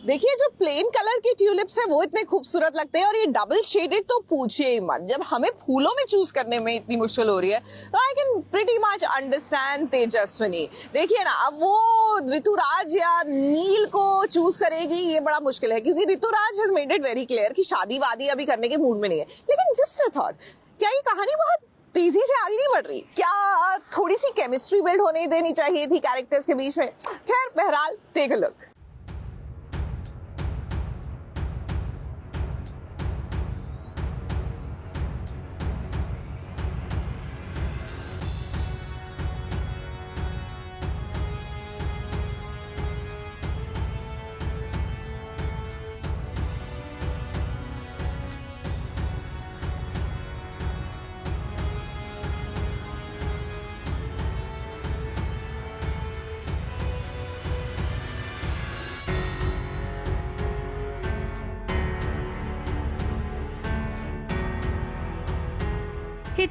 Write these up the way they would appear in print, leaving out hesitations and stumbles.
देखिए जो plain colour के ट्यूलिप्स है वो इतने खूबसूरत लगते हैं और ये डबल शेडेड तो पूछिए ही मत। जब हमें फूलों में चूज करने में इतनी मुश्किल हो रही है तो I can pretty much understand Tejaswini. देखिए ना, अब वो ऋतुराज या नील को चूज करेगी ये बड़ा मुश्किल है, क्योंकि Rituraj has made it very clear कि शादी वादी अभी करने के मूड में नहीं है। लेकिन जस्ट अ थॉट, क्या ये कहानी बहुत तेजी से आगे नहीं बढ़ रही? क्या थोड़ी सी केमिस्ट्री बिल्ड होने देनी चाहिए थी कैरेक्टर्स के बीच में? खैर, बहरहाल टेक अ लुक।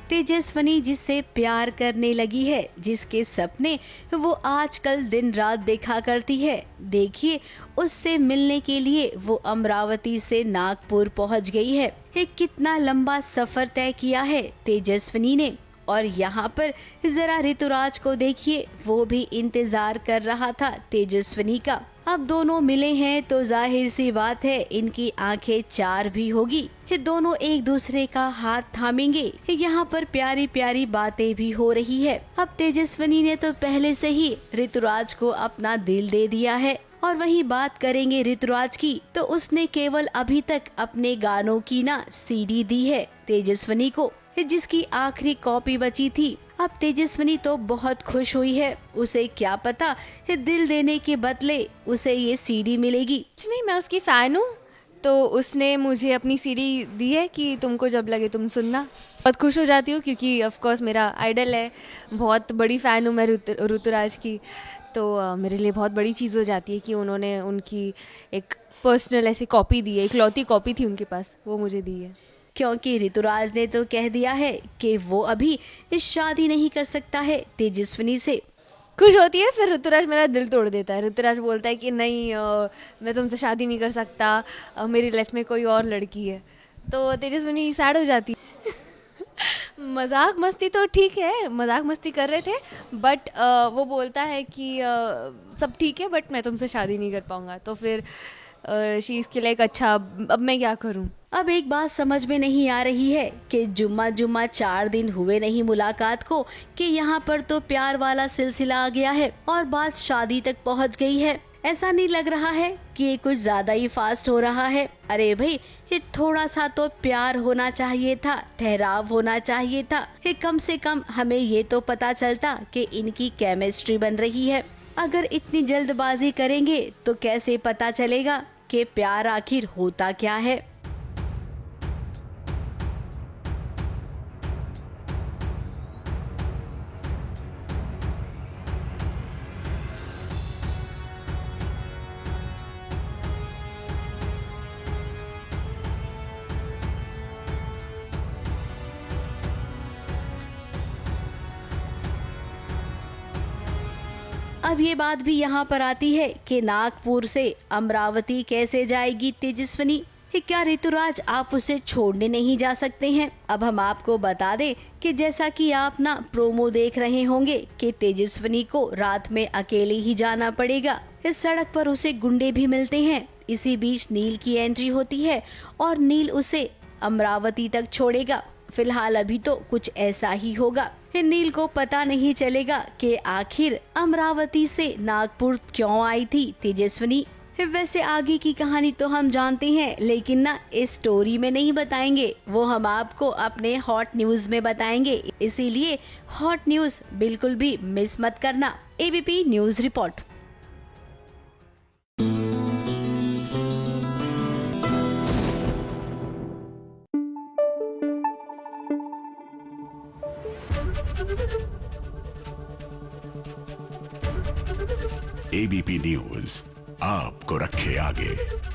तेजस्विनी जिससे प्यार करने लगी है, जिसके सपने वो आजकल दिन रात देखा करती है, देखिए उससे मिलने के लिए वो अमरावती से नागपुर पहुंच गई है। कितना लंबा सफर तय किया है तेजस्विनी ने। और यहाँ पर जरा ऋतुराज को देखिए, वो भी इंतजार कर रहा था तेजस्विनी का। अब दोनों मिले हैं तो जाहिर सी बात है इनकी आंखें चार भी होगी। ये दोनों एक दूसरे का हाथ थामेंगे। यहाँ पर प्यारी प्यारी बातें भी हो रही है। अब तेजस्विनी ने तो पहले से ही ऋतुराज को अपना दिल दे दिया है। और वही बात करेंगे ऋतुराज की, तो उसने केवल अभी तक अपने गानों की ना सीडी दी है तेजस्विनी को, जिसकी आखिरी कॉपी बची थी। अब तेजस्विनी तो बहुत खुश हुई है। उसे क्या पता दिल देने के बदले उसे ये सीडी मिलेगी। कुछ नहीं, मैं उसकी फ़ैन हूँ, तो उसने मुझे अपनी सीडी दी है कि तुमको जब लगे तुम सुनना। बहुत खुश हो जाती हूँ क्योंकि ऑफ कोर्स मेरा आइडल है, बहुत बड़ी फ़ैन हूँ मैं ऋतुराज की। तो मेरे लिए बहुत बड़ी चीज़ हो जाती है कि उन्होंने उनकी एक पर्सनल ऐसी कॉपी दी है, इकलौती कॉपी थी उनके पास, वो मुझे दी है। क्योंकि ऋतुराज ने तो कह दिया है कि वो अभी शादी नहीं कर सकता है तेजस्विनी से। खुश होती है, फिर ऋतुराज मेरा दिल तोड़ देता है। ऋतुराज बोलता है कि नहीं, मैं तुमसे शादी नहीं कर सकता, मेरी लाइफ में कोई और लड़की है। तो तेजस्विनी सैड हो जाती है। मजाक मस्ती तो ठीक है, मजाक मस्ती कर रहे थे, बट वो बोलता है कि सब ठीक है बट मैं तुमसे शादी नहीं कर पाऊंगा। तो फिर शी इसके लिए अच्छा, अब मैं क्या करूं। अब एक बात समझ में नहीं आ रही है कि जुम्मा 4 दिन हुए नहीं मुलाकात को, कि यहाँ पर तो प्यार वाला सिलसिला आ गया है और बात शादी तक पहुँच गई है। ऐसा नहीं लग रहा है कि ये कुछ ज्यादा ही फास्ट हो रहा है? अरे भाई, ये थोड़ा सा तो प्यार होना चाहिए था, ठहराव होना चाहिए था। ये कम से कम हमें ये तो पता चलता कि इनकी केमिस्ट्री बन रही है। अगर इतनी जल्दबाजी करेंगे तो कैसे पता चलेगा कि प्यार आखिर होता क्या है। अब ये बात भी यहाँ पर आती है कि नागपुर से अमरावती कैसे जाएगी तेजस्विनी? क्या ऋतुराज आप उसे छोड़ने नहीं जा सकते हैं? अब हम आपको बता दें कि जैसा कि आप ना प्रोमो देख रहे होंगे कि तेजस्विनी को रात में अकेले ही जाना पड़ेगा। इस सड़क पर उसे गुंडे भी मिलते हैं। इसी बीच नील की एंट्री होती है और नील उसे अमरावती तक छोड़ेगा। फिलहाल अभी तो कुछ ऐसा ही होगा। नील को पता नहीं चलेगा कि आखिर अमरावती से नागपुर क्यों आई थी तेजस्विनी। वैसे आगे की कहानी तो हम जानते हैं, लेकिन ना इस स्टोरी में नहीं बताएंगे, वो हम आपको अपने हॉट न्यूज में बताएंगे। इसीलिए हॉट न्यूज बिल्कुल भी मिस मत करना। ABP news report. ABP news आपको रखे आगे।